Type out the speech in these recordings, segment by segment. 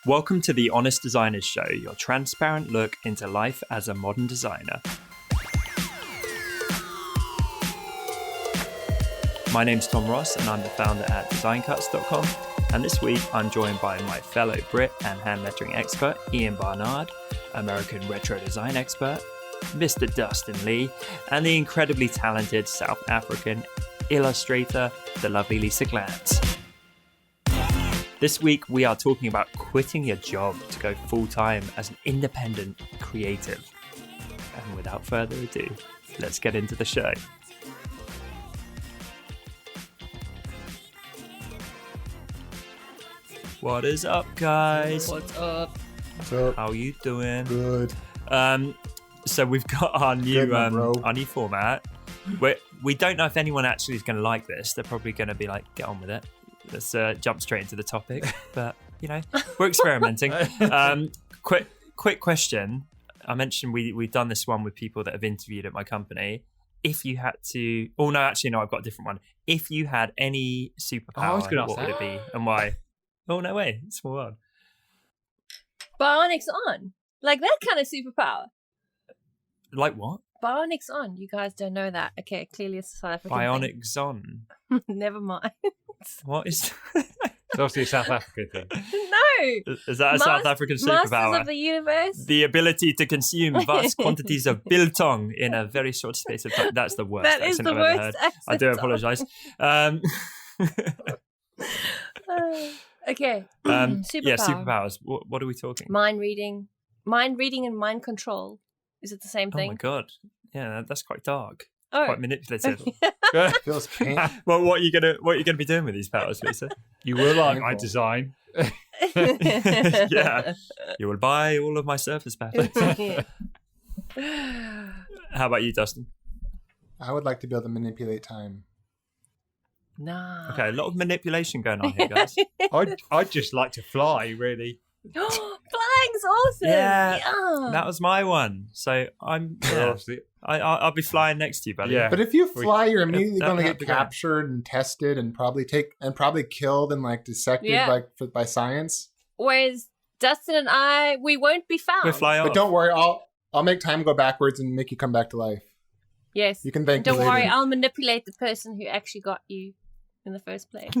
Welcome to the Honest Designers Show, your transparent look into life as a modern designer. My name's Tom Ross and I'm the founder at designcuts.com, and this week I'm joined by my fellow Brit and hand lettering expert, Ian Barnard, American retro design expert, Mr. Dustin Lee, and the incredibly talented South African illustrator, the lovely Lisa Glantz. This week we are talking about quitting your job to go full-time as an independent creative. And without further ado, let's get into the show. What is up, guys? What's up? What's up? How are you doing? Good. So we've got our new format. We don't know if anyone actually is going to like this. They're probably going to be like, get on with it. Let's jump straight into the topic. But, you know, we're experimenting. Quick question. I mentioned we've done this one with people that have interviewed at my company. If you had to... Oh, no, actually, no, I've got a different one. If you had any superpower, what would it be and why? Oh, no way. Small one. Bionics on. Like that kind of superpower. Like what? Bionics on. You guys don't know that. Okay, clearly it's a South African Bionics on. Never mind. What is... It's obviously a South African thing. No. Is that a South African superpower? Masters of the Universe. The ability to consume vast quantities of biltong in a very short space of time. That's the worst That is accent the I've worst ever heard. accent. I do apologise. Okay. Superpower. Yeah, superpowers. What are we talking? Mind reading and mind control. Is it the same Oh thing? my god. Yeah, that's quite dark. Oh. Quite manipulative. Feels pain. Well, what are you gonna be doing with these powers, Lisa? You will like my design. Yeah. You will buy all of my surface patterns. How about you, Dustin? I would like to be able to manipulate time. Nah. Okay, a lot of manipulation going on here, guys. I'd just like to fly, really. Flying's awesome. Yeah. That was my one. So Obviously. I'll be flying next to you, buddy. Yeah. But if you fly, you're immediately that going to would get have to go. captured and tested and probably killed and like dissected by science. Whereas Dustin and I, we won't be found. We'll fly off. But don't worry, I'll make time go backwards and make you come back to life. Yes. You can thank Don't me worry, later. I'll manipulate the person who actually got you in the first place.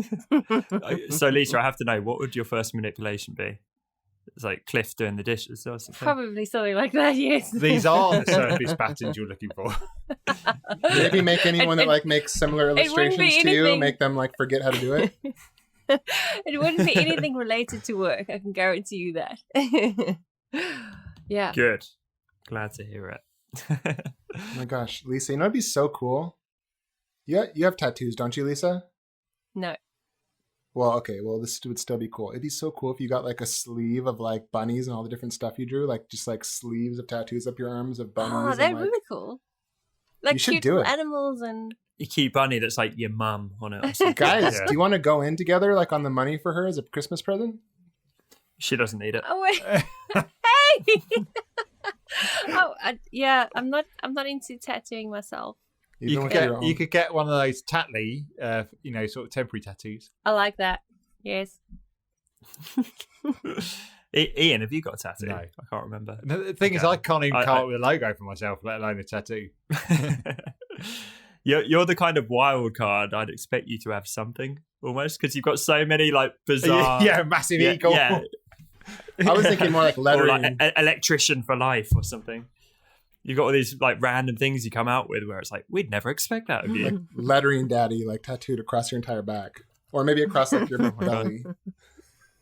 So, Lisa, I have to know, what would your first manipulation be? It's like Cliff doing the dishes or something. Probably something like that, yes. These are the surface patterns you're looking for. Maybe make anyone that like makes similar wouldn't be illustrations to you, anything- make them like forget how to do it. It wouldn't be anything related to work, I can guarantee you that. Yeah. Good. Glad to hear it. Oh my gosh, Lisa, you know it'd be so cool? You have tattoos, don't you, Lisa? No. Well, okay. Well, this would still be cool. It'd be so cool if you got like a sleeve of like bunnies and all the different stuff you drew, like just like sleeves of tattoos up your arms of bunnies. Oh, and, they're like, really cool. Like You should cute do little it. animals and... You cute bunny that's like your mum on it or something. Guys, Yeah. do you want to go in together, like on the money for her as a Christmas present? She doesn't need it. Oh, wait. Hey! I'm not into tattooing myself. Even with your own. You could get one of those Tatley, sort of temporary tattoos. I like that. Yes. Ian, have you got a tattoo? No. I can't remember. No, the thing is, Okay. I can't even I- come up with a logo for myself, let alone a tattoo. You're the kind of wild card I'd expect you to have something almost, because you've got so many like bizarre. Yeah, massive eagle. Yeah. I was thinking more like Or lettering. like electrician for life or something. You've got all these like random things you come out with where it's like, we'd never expect that of you. like lettering daddy, like tattooed across your entire back. Or maybe across like your belly.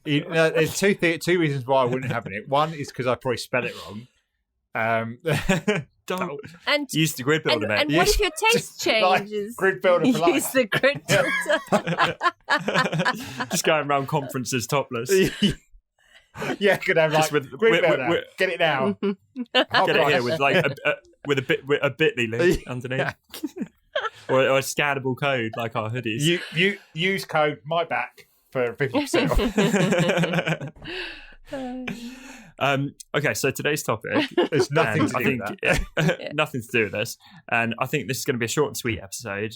There's two reasons why I wouldn't have it. One is because I probably spell it wrong. Don't And use the grid builder, and mate. what if your taste Like, changes? grid builder for life. Use the grid builder. Just going around conferences topless. Yeah, could have like Just with- grid with- builder. with- Get it now. Get it here with like with a Bitly link underneath, Yeah. or a scannable code like our hoodies. You use code my back for 50% off. Okay, so today's topic, There's nothing and to I do think with that. nothing to do with this, and I think this is going to be a short and sweet episode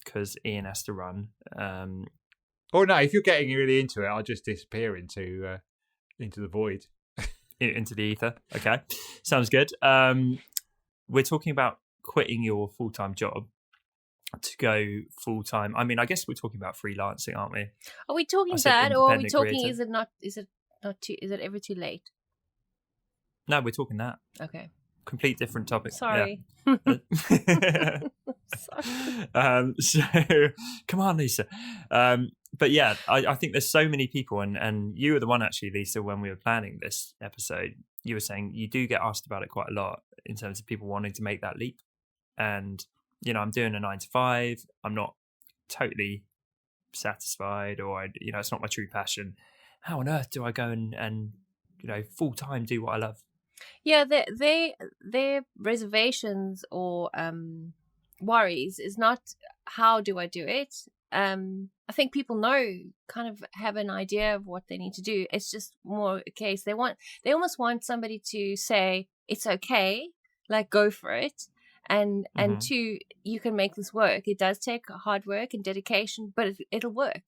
because Ian has to run. Or no, if you're getting really into it, I'll just disappear into into the void. Into the ether. Okay, sounds good. We're talking about quitting your full-time job to go full-time. I mean, I guess we're talking about freelancing, aren't we? Are we talking that, or are we talking? Is it not too? Is it ever too late? No, we're talking that. Okay. Complete different topic. Sorry. Yeah. Sorry. So come on, Lisa. But yeah, I think there's so many people, and you were the one actually, Lisa, when we were planning this episode, you were saying you do get asked about it quite a lot in terms of people wanting to make that leap. And, you know, I'm doing a 9 to 5. I'm not totally satisfied, or, you know, it's not my true passion. How on earth do I go and you know, full time do what I love? Yeah, their reservations or worries is not how do I do it. I think people kind of have an idea of what they need to do. It's just more a case they almost want somebody to say it's okay, like go for it, and two, you can make this work. It does take hard work and dedication, but it'll work.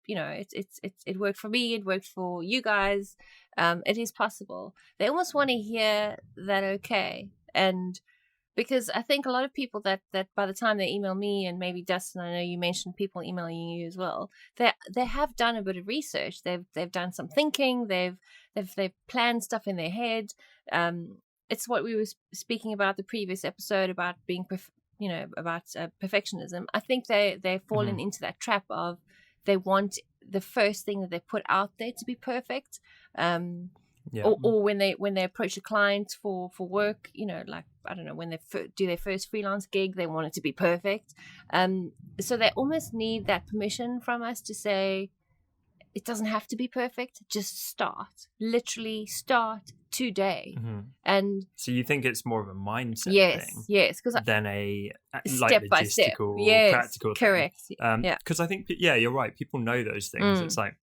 You know, it worked for me. It worked for you guys. It is possible. They almost want to hear that okay, and because I think a lot of people that by the time they email me, and maybe Dustin, I know you mentioned people emailing you as well, they have done a bit of research. They've done some thinking. They've planned stuff in their head. It's what we were speaking about the previous episode about being perfectionism. I think they've fallen into that trap of they want the first thing that they put out there to be perfect. Or when they approach a client for work, you know, like, I don't know, when they do their first freelance gig, they want it to be perfect. So they almost need that permission from us to say, it doesn't have to be perfect. Just start. Literally start today. And so you think it's more of a mindset thing? Yes, than a step by step, practical correct. thing. Because I think, you're right. People know those things. It's like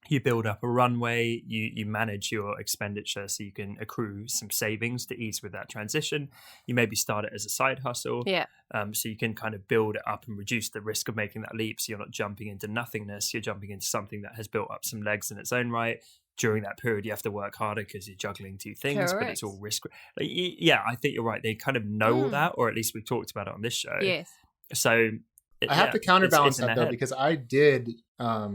you build up a runway, you manage your expenditure so you can accrue some savings to ease with that transition. You maybe start it as a side hustle. So you can kind of build it up and reduce the risk of making that leap. So you're not jumping into nothingness. You're jumping into something that has built up some legs in its own right. During that period, you have to work harder because you're juggling two things, but it's all risk. I think you're right. They kind of know all that, or at least we talked about it on this show. Yes. So I have to counterbalance that though, because I did I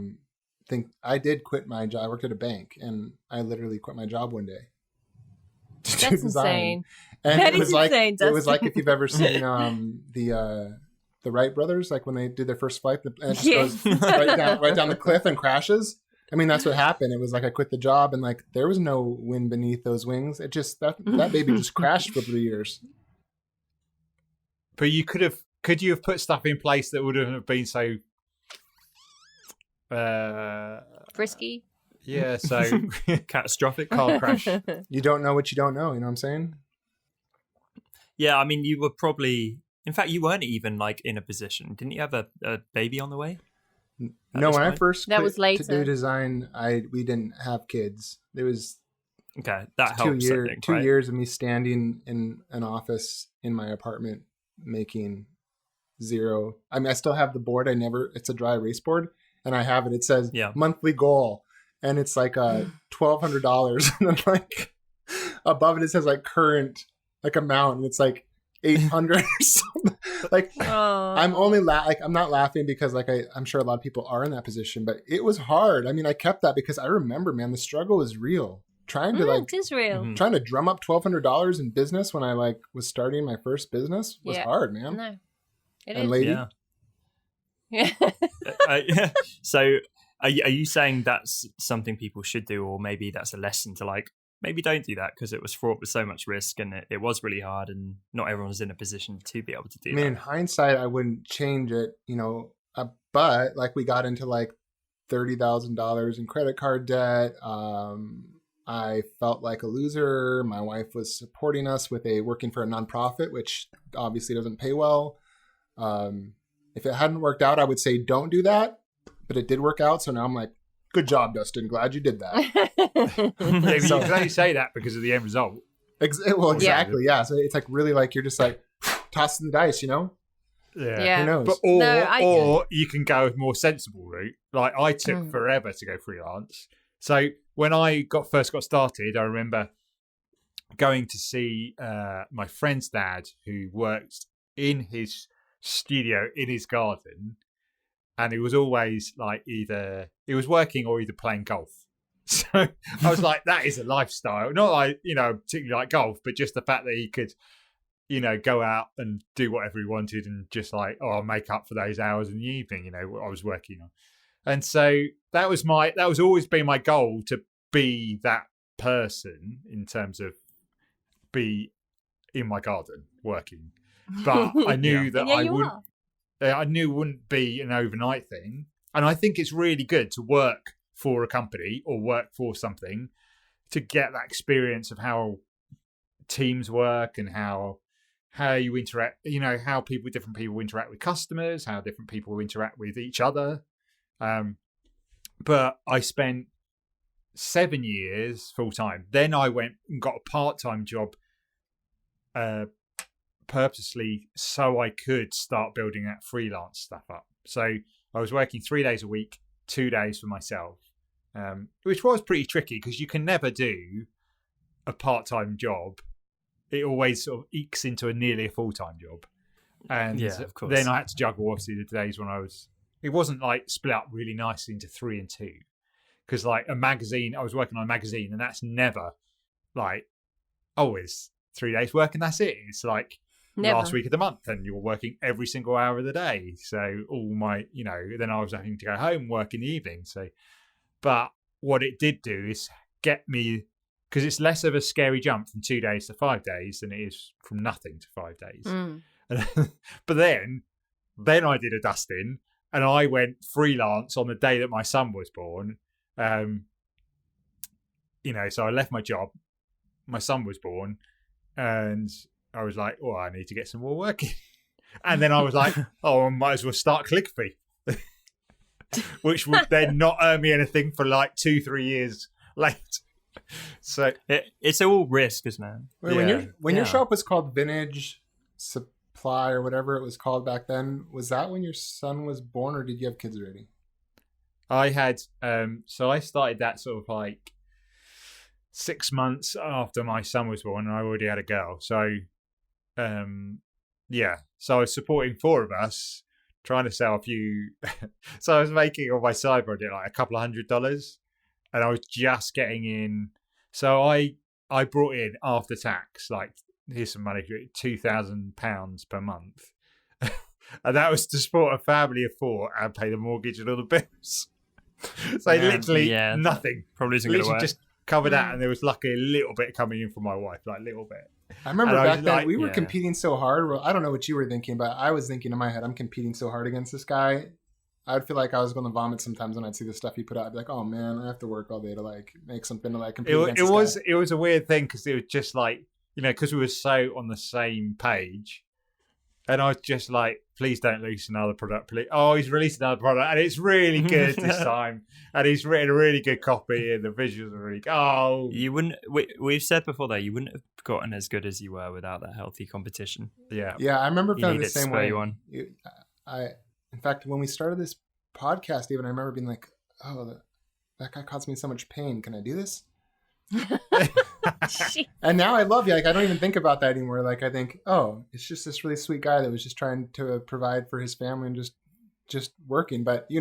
did quit my job. I worked at a bank, and I literally quit my job one day. That's insane. And that it was is like, insane. It was like if you've ever seen the Wright brothers, like when they did their first flight, and it just goes right down the cliff and crashes. I mean, that's what happened. It was like I quit the job, and like there was no wind beneath those wings. It just that baby just crashed for 3 years. But could you have put stuff in place that wouldn't have been so frisky? Yeah, so catastrophic car crash. You don't know what you don't know. You know what I'm saying? Yeah, I mean, you were probably. In fact, you weren't even like in a position. Didn't you have a baby on the way? No, when I first that quit was later. to do design, we didn't have kids. It was okay. That helps. 2 years of me standing in an office in my apartment making zero. I mean, I still have the board. It's a dry erase board, and I have it. It says monthly goal, and it's like $1,200, and then like above it says like current like amount, and it's like 800 or something. Like I'm only I'm not laughing because like I'm sure a lot of people are in that position, but it was hard. I mean, I kept that because I remember, man, the struggle is real. Trying to it is real. Trying to drum up $1,200 in business when I like was starting my first business was hard, man. No, it and is. lady, So are you saying that's something people should do, or maybe that's a lesson to like, maybe don't do that because it was fraught with so much risk and it was really hard and not everyone's in a position to be able to do that. I mean, in hindsight, I wouldn't change it, you know, but like we got into like $30,000 in credit card debt. I felt like a loser. My wife was supporting us with working for a nonprofit, which obviously doesn't pay well. If it hadn't worked out, I would say don't do that, but it did work out. So now I'm like, good job, Dustin. Glad you did that. Yeah, you can only say that because of the end result. Well, exactly. Yeah. So it's like really like you're just like tossing the dice, you know? Yeah. Who knows? But, or you can go a more sensible route. Like I took forever to go freelance. So when I first got started, I remember going to see my friend's dad, who worked in his studio in his garden, and it was always like either he was working or either playing golf. So I was like, that is a lifestyle. Not like, particularly like golf, but just the fact that he could, go out and do whatever he wanted, and just like, I'll make up for those hours in the evening, what I was working on. And so that was always been my goal, to be that person in terms of be in my garden working. But I knew that I knew it wouldn't be an overnight thing. And I think it's really good to work for a company or work for something to get that experience of how teams work and how you interact, how different people interact with customers, how different people interact with each other. But I spent 7 years full time. Then I went and got a part-time job purposely so I could start building that freelance stuff up. So I was working 3 days a week, 2 days for myself, which was pretty tricky because you can never do a part-time job. It always sort of ekes into nearly a full-time job. And of course. Then I had to juggle, obviously, the days when it wasn't like split up really nicely into 3 and 2. Because like a magazine, I was working on a magazine, and that's never like, it's 3 days work and that's it. It's like last week of the month, and you're working every single hour of the day. So all my, then I was having to go home, work in the evening. So, but what it did do is get me, because it's less of a scary jump from 2 days to 5 days than it is from nothing to 5 days. But then I did a dusting, and I went freelance on the day that my son was born. So I left my job, my son was born, and I was like, I need to get some more work in. And then I was like, I might as well start ClickFee, which would then not earn me anything for like 2-3 years later. So it's all risk, isn't it? When your shop was called Vintage Supply or whatever it was called back then, was that when your son was born, or did you have kids already? I had, so I started that sort of like 6 months after my son was born, and I already had a girl. So, so I was supporting 4 of us, trying to sell a few. So I was making on my side project like $200, and I was just getting in. So I brought in after tax, like, here's some money, £2,000 per month. And that was to support a family of 4 and pay the mortgage and all the bills. So literally nothing. Probably isn't going to work. Just covered that, and there was luckily a little bit coming in from my wife, like a little bit. I remember back then we were competing so hard. Well, I don't know what you were thinking, but I was thinking in my head, I'm competing so hard against this guy. I'd feel like I was going to vomit sometimes when I'd see the stuff he put out. I'd be like, oh man, I have to work all day to like make something to like compete against this guy. It was a weird thing, because it was just like, because we were so on the same page. And I was just like, please don't release another product, please. Oh, he's released another product, and it's really good this time. And he's written a really good copy, and the visuals are really good. Oh. You wouldn't, we've said before, though, you wouldn't have gotten as good as you were without that healthy competition. Yeah. Yeah, I remember feeling the same way. In fact, when we started this podcast, even, I remember being like, that guy caused me so much pain. Can I do this? And now I love you. Like, I don't even think about that anymore. Like, I think, it's just this really sweet guy that was just trying to provide for his family and just working. But you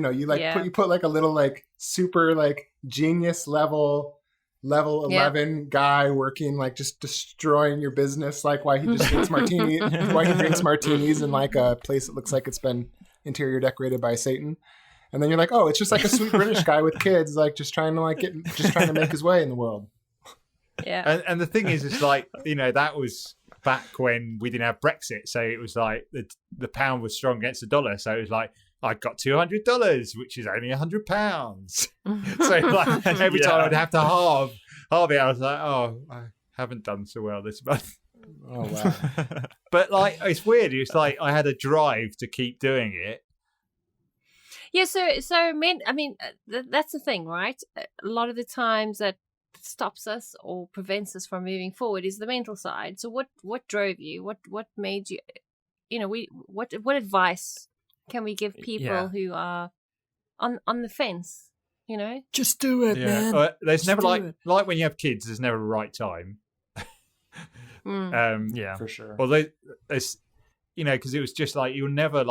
put like a little like super like genius level 11 guy working, like just destroying your business. Like why he just drinks martinis in like a place that looks like it's been interior decorated by Satan. And then you're like, it's just like a sweet British guy with kids, like just trying to make his way in the world. Yeah. And the thing is, it's like, that was back when we didn't have Brexit. So it was like the pound was strong against the dollar. So it was like, I got $200, which is only £100. So like every time I'd have to halve it, I was like, I haven't done so well this month. Oh, wow. But like, it's weird. It's like I had a drive to keep doing it. Yeah, that's the thing, right? A lot of the times that stops us or prevents us from moving forward is the mental side. So what drove you? What made you, what advice can we give people who are on the fence, Just do it, man. There's Just never do like when you have kids, there's never a right time. Yeah, for sure. Well, there's, because it was just like, you'll never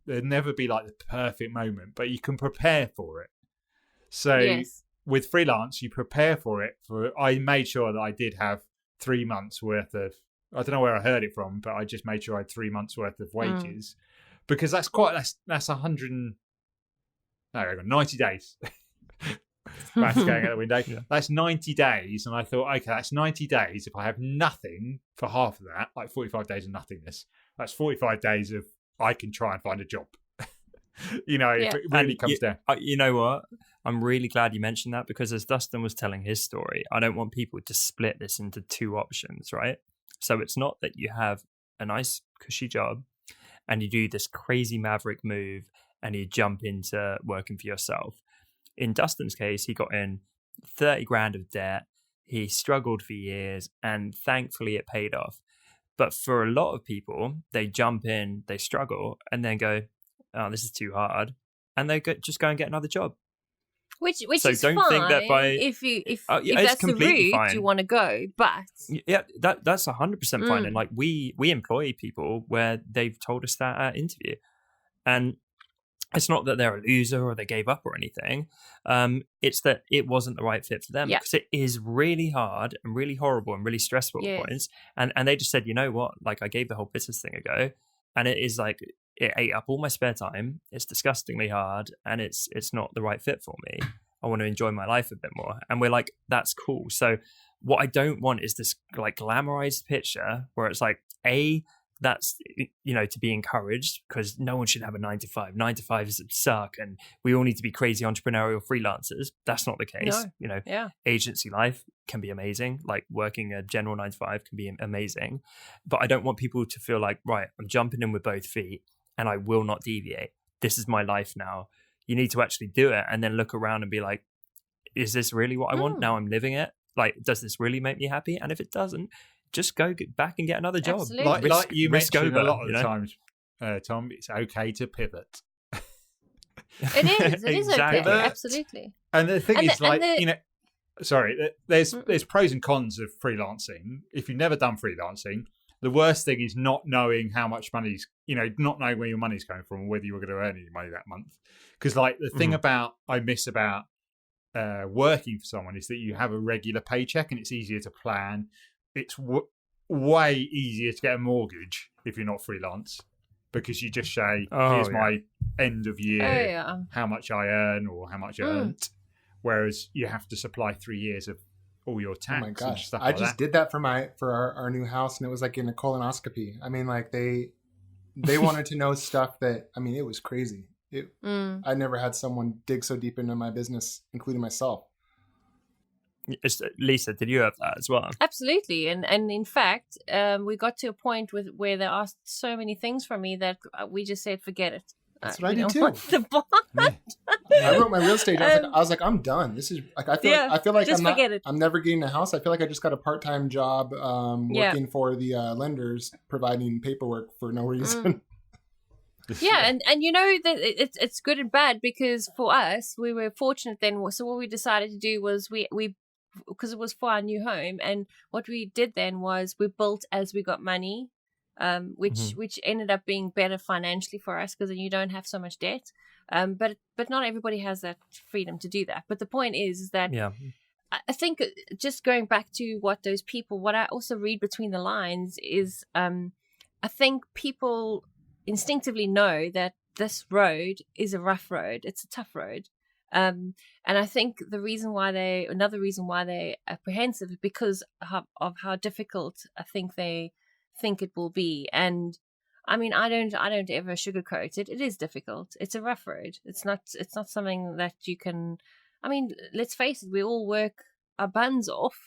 there'd never be like the perfect moment, but you can prepare for it. So with freelance, you prepare for it. I made sure that I did have 3 months worth of, I don't know where I heard it from, but I just made sure I had 3 months worth of wages, because that's 90 days. Maths going out the window. Yeah. That's 90 days. And I thought, okay, that's 90 days. If I have nothing for half of that, like 45 days of nothingness, that's 45 days of, I can try and find a job. If it really comes down. You know what? I'm really glad you mentioned that, because as Dustin was telling his story, I don't want people to split this into two options, right? So it's not that you have a nice cushy job and you do this crazy maverick move and you jump into working for yourself. In Dustin's case, he got in 30 grand of debt. He struggled for years and thankfully it paid off. But for a lot of people, they jump in, they struggle, and then go, oh, this is too hard. And they just go and get another job. Which so is don't fine think that if that's the route you want to go. But that's 100% fine. And like we employ people where they've told us that at interview. And it's not that they're a loser or they gave up or anything. It's that it wasn't the right fit for them, because it is really hard and really horrible and really stressful at points. And they just said, you know what? Like, I gave the whole business thing a go, and it is like, it ate up all my spare time. It's disgustingly hard, and it's not the right fit for me. I want to enjoy my life a bit more. And we're like, that's cool. So what I don't want is this like glamorized picture where it's like, that's, to be encouraged, because no one should have a 9 to 5. 9 to 5 is suck, and we all need to be crazy entrepreneurial freelancers. That's not the case. No. Agency life can be amazing. Like working a general 9 to 5 can be amazing. But I don't want people to feel like, right, I'm jumping in with both feet and I will not deviate. This is my life now. You need to actually do it and then look around and be like, is this really what I want? Now I'm living it. Like, does this really make me happy? And if it doesn't, just go back and get another job. Absolutely. Like you mentioned a lot of the times, Tom, it's okay to pivot. It is Exactly. okay. Absolutely. And the thing is, there's pros and cons of freelancing. If you've never done freelancing, the worst thing is not knowing how much money's, not knowing where your money's coming from, or whether you were going to earn any money that month. Because like the thing I miss about working for someone is that you have a regular paycheck and it's easier to plan. It's way easier to get a mortgage if you're not freelance, because you just say, here's my end of year, how much I earn or how much I earned. Whereas you have to supply 3 years of all your tax. Oh my gosh. And stuff I just did that for our new house, and it was like in a colonoscopy. I mean, like they wanted to know stuff that, I mean, it was crazy. I never had someone dig so deep into my business, including myself. Lisa, did you have that as well? Absolutely. And in fact, we got to a point where they asked so many things from me that we just said, forget it. That's what I did too. I wrote my real estate. I was like, I'm done. This is like, I feel like I'm never getting a house. I feel like I just got a part-time job working for the lenders, providing paperwork for no reason. Yeah, and that it's good and bad, because for us, we were fortunate then. So what we decided to do was we because it was for our new home, and what we did then was we built as we got money, which ended up being better financially for us, because then you don't have so much debt. But not everybody has that freedom to do that. But the point is that I think, just going back to what I also read between the lines is, I think people instinctively know that this road is a rough road. It's a tough road. And I think another reason why they're apprehensive is because of how difficult I think they think it will be. And I mean, I don't ever sugarcoat it. It is difficult. It's a rough road. It's not something that you can, I mean, let's face it, we all work our buns off.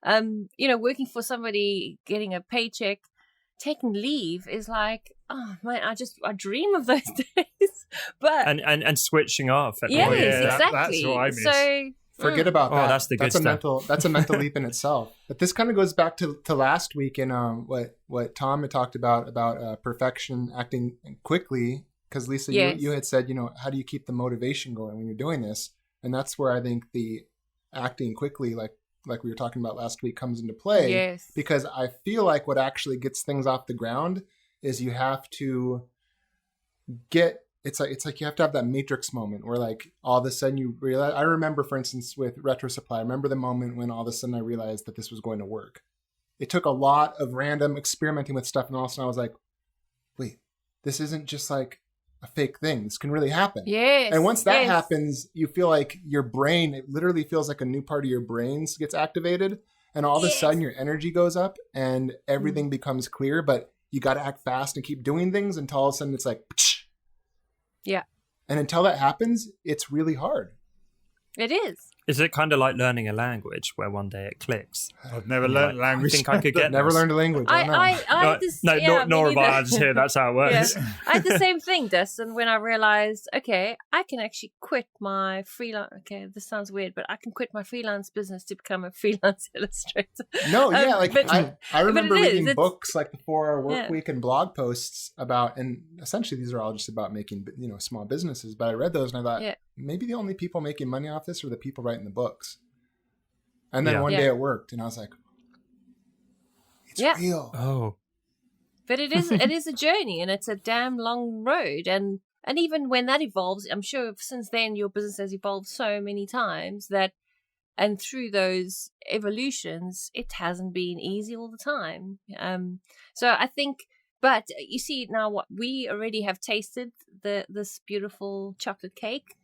Working for somebody, getting a paycheck, taking leave is like, oh man, I dream of those days. But and switching off. Exactly. That's what I miss. So forget about that. That's the good stuff. That's a mental leap in itself. But this kind of goes back to last week and what Tom had talked about perfection, acting quickly, because Lisa, Yes. you had said, how do you keep the motivation going when you're doing this? And that's where I think the acting quickly, like we were talking about last week, comes into play. Yes. Because I feel like what actually gets things off the ground is you have to it's like you have to have that matrix moment where like all of a sudden you realize. I remember, for instance, with Retro Supply, I remember the moment when all of a sudden I realized that this was going to work. It took a lot of random experimenting with stuff, and all of a sudden I was like, wait, this isn't just like a fake thing. This can really happen. Yes. And once that happens, you feel like your brain, it literally feels like a new part of your brain gets activated, and all of a sudden your energy goes up and everything becomes clear, but you got to act fast and keep doing things until all of a sudden it's like, psh. Yeah. And until that happens, it's really hard. It is. Is it kind of like learning a language where one day it clicks? I've never learned language. I think I could get Never this. learned a language. I had this, nor have I. I just hear that's how it works. Yeah. I had the same thing, Dustin, when I realized, okay, I can actually quit my freelance. Okay, this sounds weird, but I can quit my freelance business to become a freelance illustrator. No, yeah, I remember reading books like the 4-Hour Work Week and blog posts about, and essentially these are all just about making small businesses. But I read those and I thought maybe the only people making money off this are the people writing the books. And then one day it worked, and I was like, it's real. Oh. But it is a journey, and it's a damn long road. And even when that evolves, I'm sure since then your business has evolved so many times and through those evolutions, it hasn't been easy all the time. So I think, but you see now what we already have tasted this beautiful chocolate cake,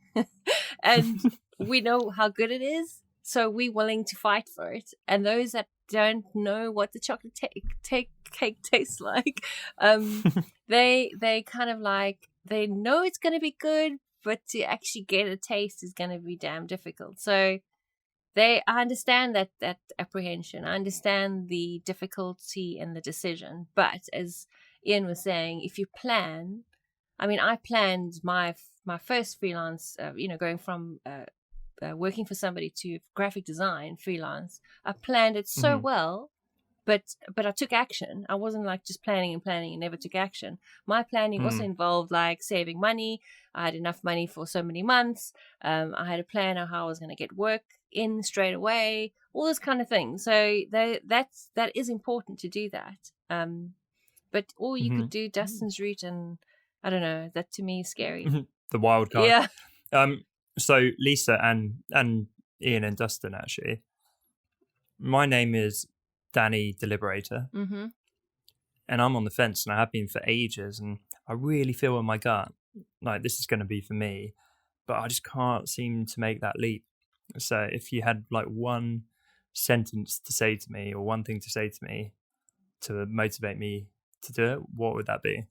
and we know how good it is. So we're willing to fight for it. And those that don't know what the chocolate cake tastes like, they kind of like, they know it's going to be good, but to actually get a taste is going to be damn difficult. So I understand that apprehension. I understand the difficulty in the decision. But as Ian was saying, if you plan, I mean, I planned my first freelance, going from working for somebody to graphic design freelance. I planned it so well, but I took action. I wasn't like just planning and never took action. My planning also involved like saving money. I had enough money for so many months. I had a plan of how I was going to get work in straight away, all those kind of things. So that is important to do that. But all you could do Dustin's route, and I don't know, that to me is scary. The wild card. Yeah. So Lisa and Ian and Dustin, actually, my name is Danny Deliberator, and I'm on the fence, and I have been for ages, and I really feel in my gut like this is going to be for me, but I just can't seem to make that leap. So if you had like one sentence to say to me or one thing to say to me to motivate me to do it, what would that be?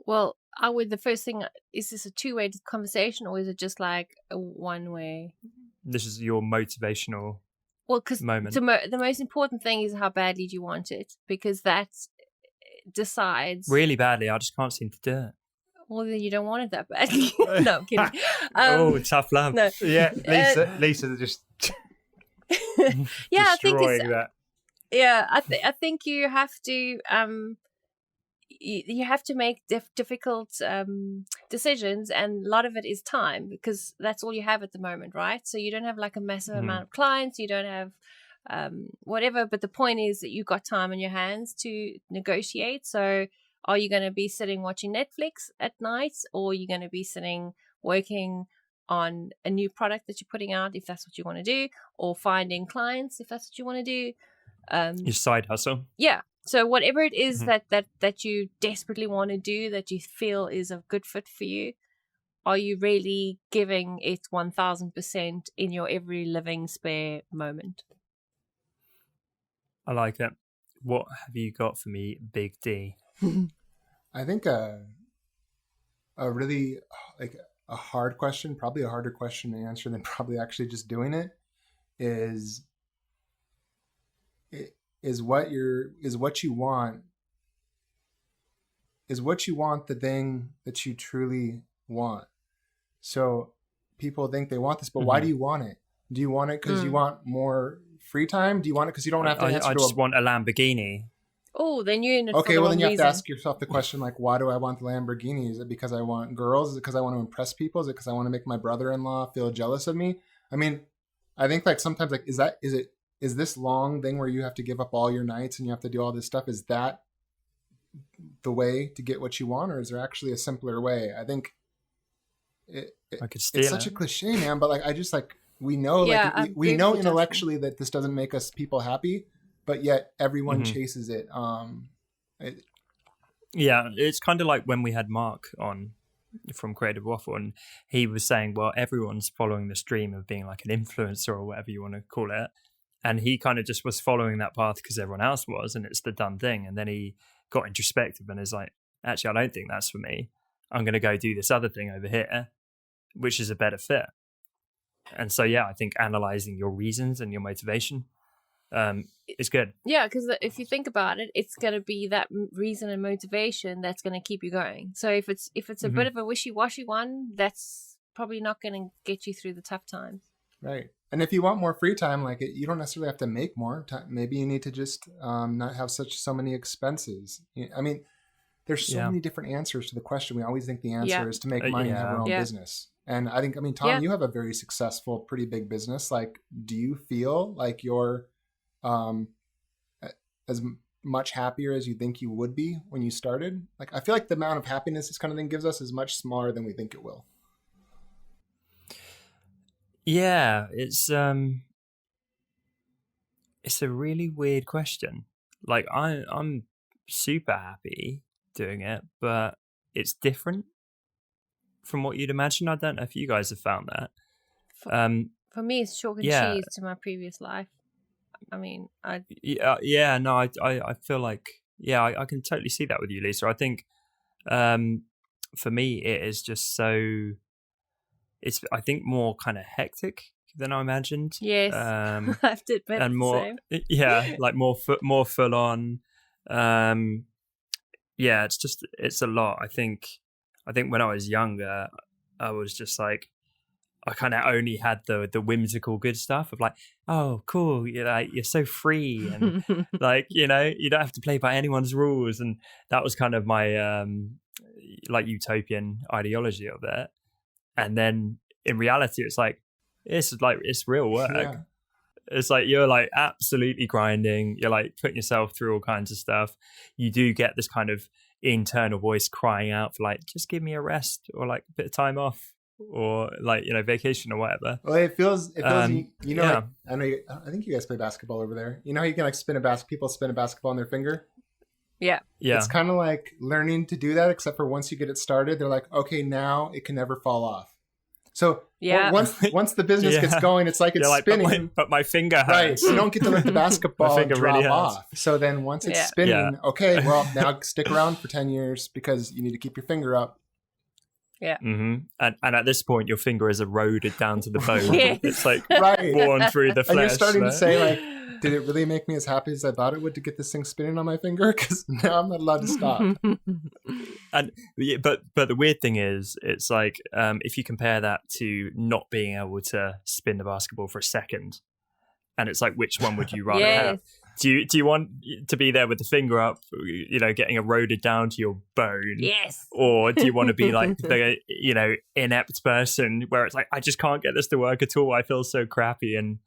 Well, the first thing, is this a two-way conversation or is it just like a one-way? This is your motivational moment. The most important thing is how badly do you want it, because that decides. Really badly, I just can't seem to do it. Well, then you don't want it that badly. No, I'm kidding. Tough love. No. Yeah, Lisa just I think destroying that. Yeah, I think you have to you have to make difficult decisions, and a lot of it is time, because that's all you have at the moment, right? So you don't have like a massive amount of clients, you don't have whatever, but the point is that you've got time on your hands to negotiate. So are you going to be sitting watching Netflix at night, or are you going to be sitting working on a new product that you're putting out, if that's what you want to do, or finding clients if that's what you want to do? Your side hustle. Yeah. So whatever it is that you desperately want to do, that you feel is a good fit for you, are you really giving it 1000% in your every living spare moment? I like it. What have you got for me, Big D? I think a really like a hard question, probably a harder question to answer than probably actually just doing it, is what you want the thing that you truly want. So people think they want this, but why do you want it? Do you want it because you want more free time? Do you want it because you don't have to answer I just want a Lamborghini. Oh, then you're in it for Okay, the well wrong then you have reason. to ask yourself the question, like, why do I want the Lamborghini? Is it because I want girls? Is it because I want to impress people? Is it because I want to make my brother-in-law feel jealous of me? I mean, I think like sometimes like is this long thing where you have to give up all your nights and you have to do all this stuff? Is that the way to get what you want, or is there actually a simpler way? I think it's such a cliche, man, but like I just like we know we know intellectually that this doesn't make us people happy, but yet everyone chases it. Yeah, it's kind of like when we had Mark on from Creative Waffle, and he was saying, well, everyone's following this dream of being like an influencer or whatever you want to call it, and he kind of just was following that path because everyone else was, and it's the done thing. And then he got introspective and is like, actually, I don't think that's for me. I'm going to go do this other thing over here, which is a better fit. And so, yeah, I think analyzing your reasons and your motivation is good. Yeah, because if you think about it, it's going to be that reason and motivation that's going to keep you going. So if it's a bit of a wishy-washy one, that's probably not going to get you through the tough times. Right. And if you want more free time, like you don't necessarily have to make more time. Maybe you need to just not have so many expenses. I mean, there's so many different answers to the question. We always think the answer is to make money and have our own business. And I think, Tom, you have a very successful, pretty big business. Like, do you feel like you're as much happier as you think you would be when you started? Like, I feel like the amount of happiness this kind of thing gives us is much smaller than we think it will. Yeah, it's a really weird question. Like, I'm super happy doing it, but it's different from what you'd imagine. I don't know if you guys have found that. For me, it's chalk and cheese to my previous life. I mean, I feel like, I can totally see that with you, Lisa. I think for me, it is just so, it's, I think, more kind of hectic than I imagined. Yes, I have to admit, and more, like more full on. It's a lot. I think when I was younger, I was just like, I kind of only had the whimsical good stuff of like, oh, cool, you're so free, and like, you don't have to play by anyone's rules, and that was kind of my like utopian ideology of it. And then in reality, it's real work. Yeah. It's like you're like absolutely grinding. You're like putting yourself through all kinds of stuff. You do get this kind of internal voice crying out for like, just give me a rest, or like a bit of time off, or like, vacation or whatever. Well, it feels like, I think you guys play basketball over there. You know how you can like people spin a basketball on their finger? Yeah. It's kind of like learning to do that, except for once you get it started, they're like, okay, now it can never fall off. So once the business gets going, it's like it's spinning. But my finger hurts. Right. You don't get to let the basketball drop really off. So then once it's spinning, okay, well, now stick around for 10 years because you need to keep your finger up. Yeah. Mm-hmm. And at this point, your finger is eroded down to the bone. It's like worn through the flesh. And you're starting to say like, did it really make me as happy as I thought it would to get this thing spinning on my finger? Because now I'm not allowed to stop. But the weird thing is, it's like if you compare that to not being able to spin the basketball for a second, and it's like, which one would you rather have? Do you want to be there with the finger up, getting eroded down to your bone? Yes. Or do you want to be like the inept person where it's like, I just can't get this to work at all. I feel so crappy and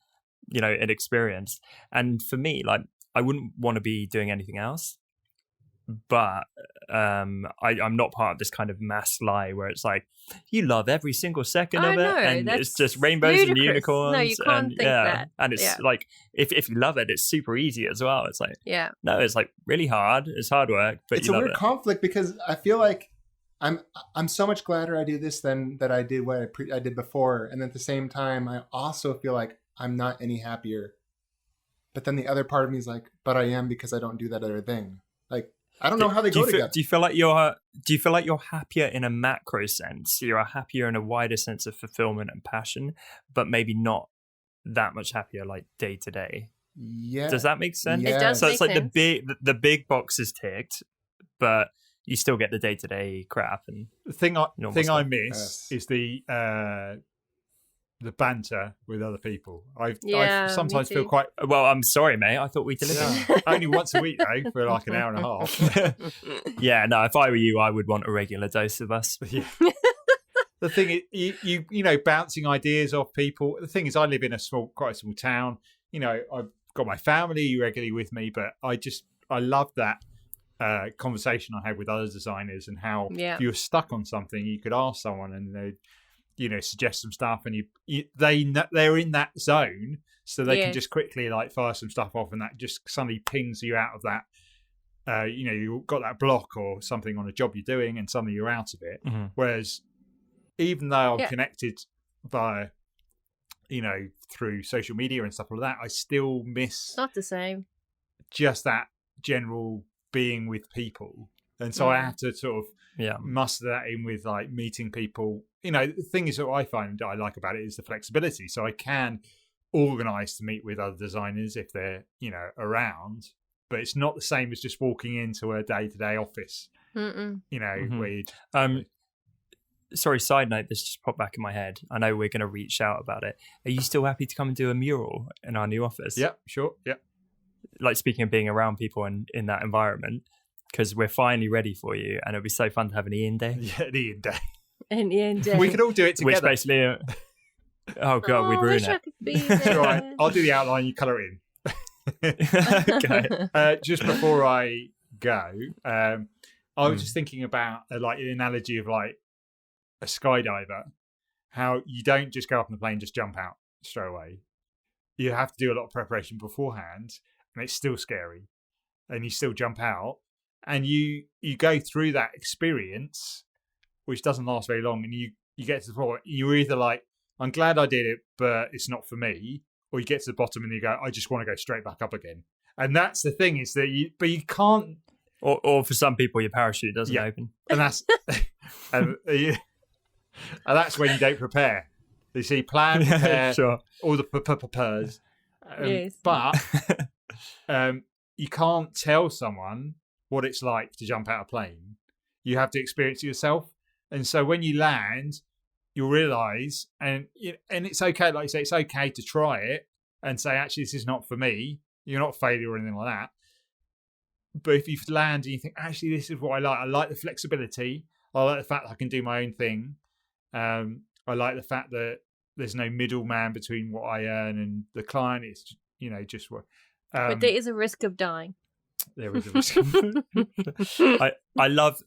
inexperienced. And for me, like, I wouldn't want to be doing anything else, but I'm not part of this kind of mass lie where it's like, you love every single second of it, and it's just rainbows and unicorns. No, you can't think that. And it's like, if you love it, it's super easy as well. It's like, no, it's like really hard. It's hard work, but it's a weird conflict, because I feel like I'm so much gladder I do this than that I did what I did before, and at the same time, I also feel like I'm not any happier. But then the other part of me is like, but I am, because I don't do that other thing. Like, I don't know how they go together. Do you feel like you're happier in a macro sense? You're happier in a wider sense of fulfillment and passion, but maybe not that much happier like day to day. Yeah. Does that make sense? It does. So make it's like sense. the big box is ticked, but you still get the day to day crap. And the thing I miss is the the banter with other people. I sometimes me feel too. quite. Well, I'm sorry, mate. I thought we delivered. Yeah, only once a week though, for like an hour and a half. Yeah, no. If I were you, I would want a regular dose of us. Yeah. The thing is, you know, bouncing ideas off people. The thing is, I live in quite a small town. You know, I've got my family regularly with me, but I love that conversation I had with other designers, and how if you were stuck on something, you could ask someone and they'd, you know, suggest some stuff, and they're in that zone, so they can just quickly like fire some stuff off, and that just suddenly pings you out of that. You know, you've got that block or something on a job you're doing, and suddenly you're out of it. Mm-hmm. Whereas, even though I'm connected via, you know, through social media and stuff like that, I still miss. It's not the same. Just that general being with people, and so I have to sort of muster that in with like meeting people. You know, the thing is that I find that I like about it is the flexibility. So I can organise to meet with other designers if they're, you know, around, but it's not the same as just walking into a day-to-day office. You know, where you. Sorry, side note, this just popped back in my head. I know we're going to reach out about it. Are you still happy to come and do a mural in our new office? Yeah, sure. Yeah. Like, speaking of being around people and in that environment, because we're finally ready for you, and it'll be so fun to have an Ian Day. Yeah, an Ian Day. An Ian Day. We could all do it together. Which basically, oh God, we'd ruin it. It's all right. I'll do the outline, you colour it in. Okay. Just before I go, I was just thinking about like an analogy of like a skydiver, how you don't just go up on the plane, just jump out straight away. You have to do a lot of preparation beforehand, and it's still scary, and you still jump out, and you go through that experience, which doesn't last very long, and you get to the point, you're either like, I'm glad I did it, but it's not for me, or you get to the bottom and you go, I just want to go straight back up again. And that's the thing, is that you can't, or for some people your parachute doesn't open, and that's and that's when you don't prepare. You see, plan, prepare, sure. all the purrs. Yes. But you can't tell someone what it's like to jump out of a plane. You have to experience it yourself. And so when you land, you'll realise, and it's okay, like you say, it's okay to try it and say, actually, this is not for me. You're not a failure or anything like that. But if you land and you think, actually, this is what I like the flexibility. I like the fact that I can do my own thing. I like the fact that there's no middleman between what I earn and the client. It's, you know, just what. But there is a risk of dying. There is a risk. I love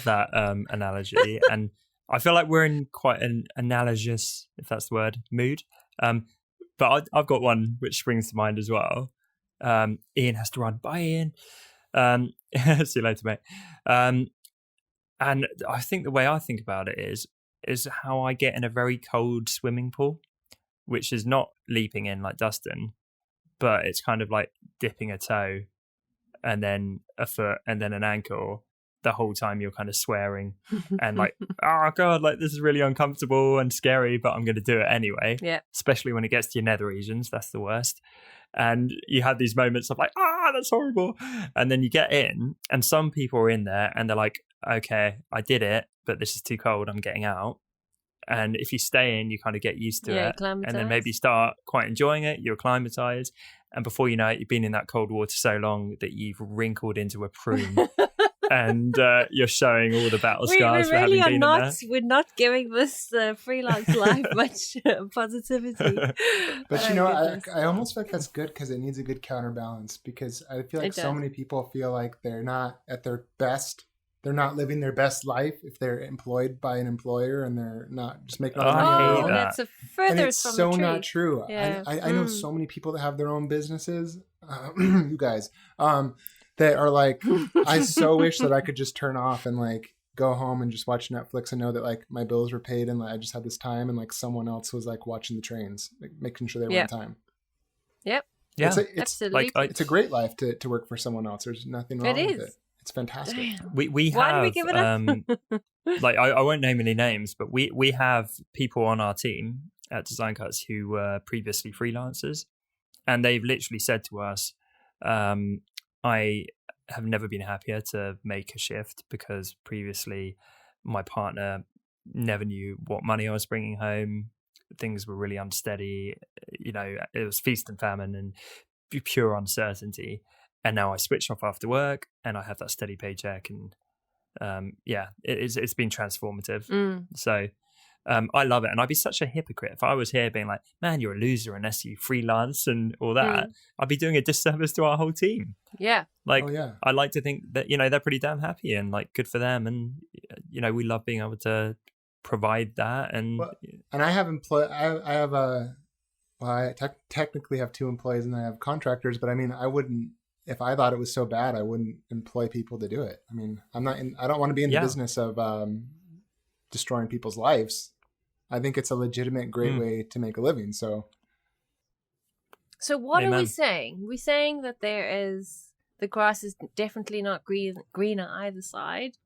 that analogy, and I feel like we're in quite an analogous, if that's the word, mood. But I've got one which springs to mind as well. Ian has to run. Bye, Ian. See you later, mate. And I think the way I think about it is how I get in a very cold swimming pool, which is not leaping in like Dustin, but it's kind of like dipping a toe and then a foot and then an ankle. The whole time you're kind of swearing and like, oh God, like this is really uncomfortable and scary, but I'm going to do it anyway. Yeah. Especially when it gets to your nether regions, that's the worst. And you have these moments of like, that's horrible. And then you get in, and some people are in there and they're like, okay, I did it, but this is too cold, I'm getting out. And if you stay in, you kind of get used to it. And then maybe start quite enjoying it, you're acclimatized. And before you know it, you've been in that cold water so long that you've wrinkled into a prune. And you're showing all the battle scars for having been in there. We're not giving this freelance life much positivity. But you know, I almost feel like that's good, because it needs a good counterbalance. Because I feel like so many people feel like they're not at their best. They're not living their best life if they're employed by an employer and they're not just making money on their own. That's a further and it's from so the truth. not true. Yeah. I know so many people that have their own businesses, you guys, that are like, I so wish that I could just turn off and like go home and just watch Netflix and know that like my bills were paid and like, I just had this time, and like someone else was like watching the trains, like, making sure they were on time. Yep. Yeah. Absolutely. It's a great life to work for someone else. There's nothing wrong with it. It's fantastic. We have, why do we give it up? like I won't name any names, but we have people on our team at Design Cuts who were previously freelancers, and they've literally said to us, I have never been happier to make a shift, because previously my partner never knew what money I was bringing home. things were really unsteady. It was feast and famine and pure uncertainty. And now I switch off after work and I have that steady paycheck. And it's been transformative. So I love it. And I'd be such a hypocrite if I was here being like, man, you're a loser unless you freelance and all that. I'd be doing a disservice to our whole team. Yeah. I like to think that, they're pretty damn happy and like good for them. And, we love being able to provide that. And I have I technically have 2 employees and I have contractors, but I mean, I wouldn't, if I thought it was so bad, I wouldn't employ people to do it. I mean, I don't want to be in the business of destroying people's lives. I think it's a legitimate, great way to make a living. So what are we saying? We're saying that the grass is definitely not greener either side.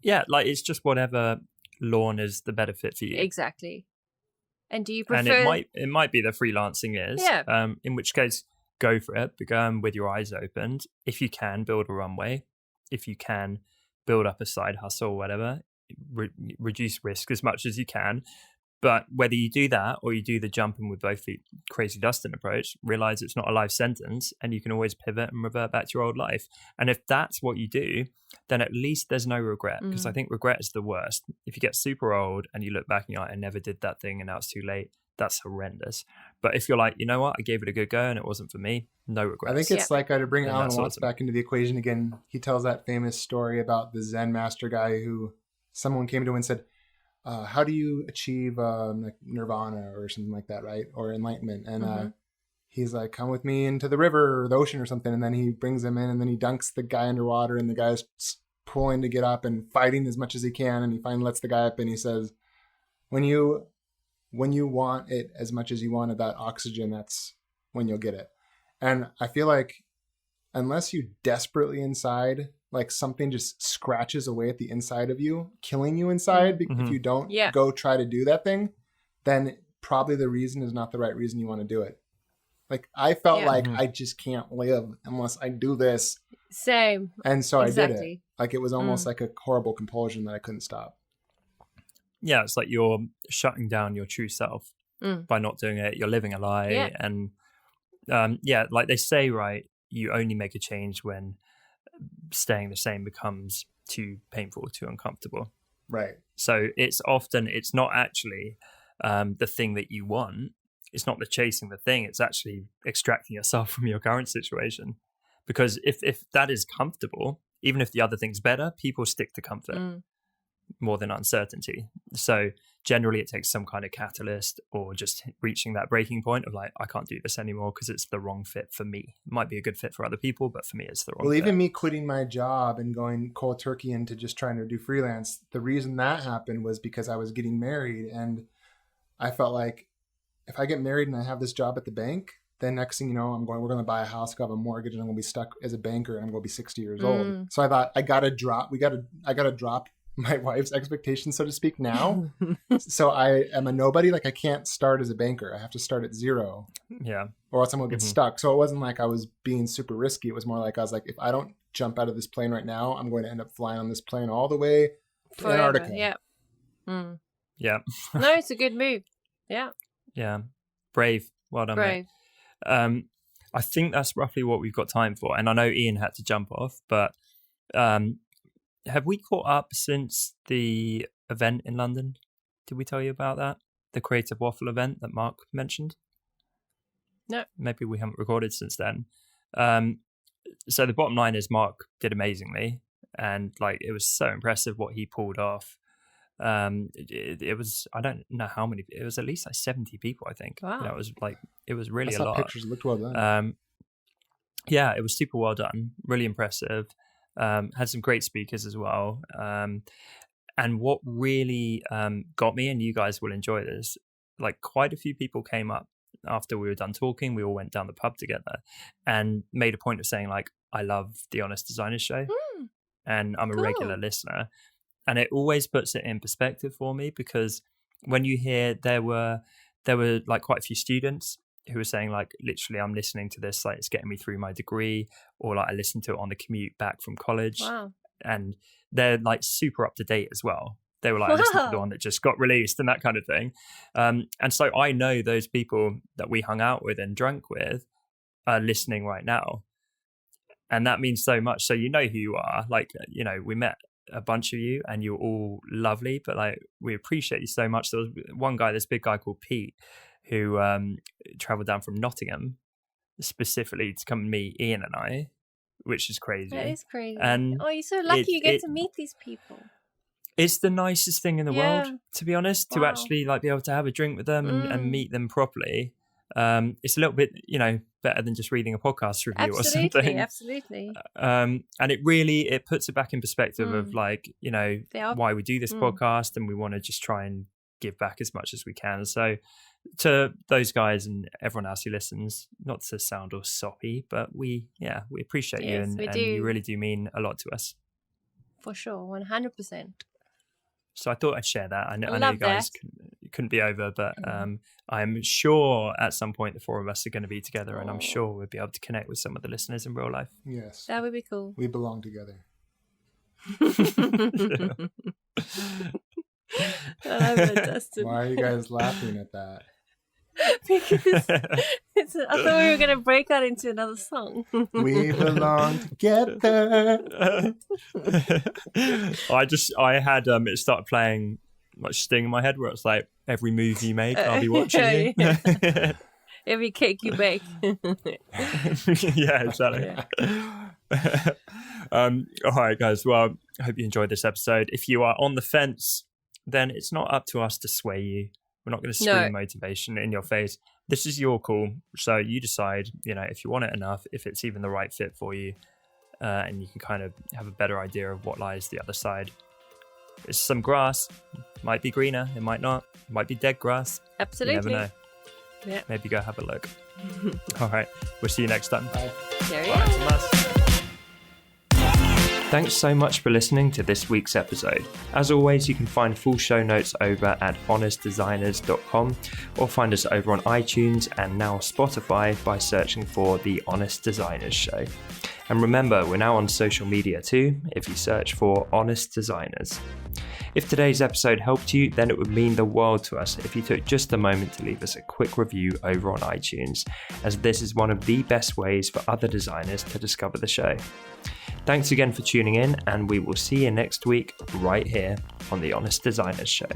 It's just whatever lawn is the better fit for you. Exactly. And do you prefer? And it might be the freelancing is. Yeah. In which case, go for it. But go with your eyes opened. If you can, build a runway. If you can, build up a side hustle or whatever. Reduce risk as much as you can. But whether you do that or you do the jumping with both feet, crazy Dustin approach, realize it's not a life sentence and you can always pivot and revert back to your old life. And if that's what you do, then at least there's no regret, because I think regret is the worst. If you get super old and you look back and you're like, I never did that thing and now it's too late, that's horrendous. But if you're like, you know what, I gave it a good go and it wasn't for me, no regrets. I think it's like to bring Alan Watts back into the equation again. He tells that famous story about the Zen master guy who someone came to him and said, how do you achieve like nirvana or something like that, right? Or enlightenment. And he's like, come with me into the river or the ocean or something. And then he brings him in and then he dunks the guy underwater and the guy's pulling to get up and fighting as much as he can. And he finally lets the guy up and he says, when you want it as much as you wanted that oxygen, that's when you'll get it. And I feel like unless you desperately inside, like something just scratches away at the inside of you, killing you inside. If you don't go try to do that thing, then probably the reason is not the right reason you want to do it. Like I felt like I just can't live unless I do this. Same. And so I did it. Like it was almost like a horrible compulsion that I couldn't stop. Yeah, it's like you're shutting down your true self by not doing it. You're living a lie. Yeah. And like they say, right, you only make a change when staying the same becomes too painful, too uncomfortable. Right. So it's not actually the thing that you want. It's not the chasing the thing. It's actually extracting yourself from your current situation. Because if that is comfortable, even if the other thing's better, people stick to comfort more than uncertainty. So generally it takes some kind of catalyst or just reaching that breaking point of like, I can't do this anymore because it's the wrong fit for me. It might be a good fit for other people, but for me, it's the wrong fit. Well, even me quitting my job and going cold turkey into just trying to do freelance, the reason that happened was because I was getting married. And I felt like if I get married and I have this job at the bank, then next thing you know, we're going to buy a house, have a mortgage, and I'm going to be stuck as a banker and I'm going to be 60 years old. So I thought I got to drop my wife's expectations, so to speak, now. So I am a nobody. Like I can't start as a banker. I have to start at zero. Yeah. Or else I'm going to get stuck. So it wasn't like I was being super risky. It was more like I was like, if I don't jump out of this plane right now, I'm going to end up flying on this plane all the way to Antarctica. Yeah. Yeah. No, it's a good move. Yeah. Yeah. Brave. Well done, Brave. Mate. I think that's roughly what we've got time for. And I know Ian had to jump off, but have we caught up since the event in London? Did we tell you about that? The Creative Waffle event that Mark mentioned? No. Maybe we haven't recorded since then. So the bottom line is Mark did amazingly. And like it was so impressive what he pulled off. It was, I don't know how many, it was at least like 70 people, I think. Wow. It was really a lot. Pictures looked well done. Yeah, it was super well done. Really impressive. Had some great speakers as well. And what really got me, and you guys will enjoy this, like quite a few people came up after we were done talking. We all went down the pub together and made a point of saying like, I love the Honest Designers Show and I'm a regular listener. And it always puts it in perspective for me, because when you hear there were like quite a few students who were saying like, literally, I'm listening to this, like it's getting me through my degree, or like I listened to it on the commute back from college. Wow. And they're like super up to date as well. They were like, listen to the one that just got released and that kind of thing. And so I know those people that we hung out with and drank with are listening right now. And that means so much. So you know who you are. Like, you know, we met a bunch of you and you're all lovely, but like, we appreciate you so much. There was one guy, this big guy called Pete, who traveled down from Nottingham specifically to come and meet Ian and I, which is crazy. That is crazy. And you're so lucky you get to meet these people. It's the nicest thing in the world, to be honest, to actually like be able to have a drink with them and meet them properly. It's a little bit, you know, better than just reading a podcast review or something. Absolutely. And it puts it back in perspective of like, you know, why we do this podcast, and we want to just try and give back as much as we can. So to those guys and everyone else who listens, not to sound all soppy, but we appreciate you, and you really do mean a lot to us. For sure, 100%. So I thought I'd share that. I know you guys couldn't be over, but I'm sure at some point the four of us are going to be together, and I'm sure we'll be able to connect with some of the listeners in real life. Yes. That would be cool. We belong together. I love it, Dustin. Why are you guys laughing at that? Because I thought we were going to break out into another song. We belong together. I had it started playing like Sting in my head, where it's like, every move you make, I'll be watching you. Every cake you bake. Yeah, exactly. All right, guys. Well, I hope you enjoyed this episode. If you are on the fence, then it's not up to us to sway you. We're not going to scream motivation in your face. This is your call. So you decide, you know, if you want it enough, if it's even the right fit for you, and you can kind of have a better idea of what lies the other side. It's some grass. Might be greener. It might not. It might be dead grass. Absolutely. You never know. Yeah. Maybe go have a look. All right. We'll see you next time. Bye. There you go. Thanks so much for listening to this week's episode. As always, you can find full show notes over at honestdesigners.com, or find us over on iTunes and now Spotify by searching for The Honest Designers Show. And remember, we're now on social media too, if you search for Honest Designers. If today's episode helped you, then it would mean the world to us if you took just a moment to leave us a quick review over on iTunes, as this is one of the best ways for other designers to discover the show. Thanks again for tuning in, and we will see you next week right here on The Honest Designers Show.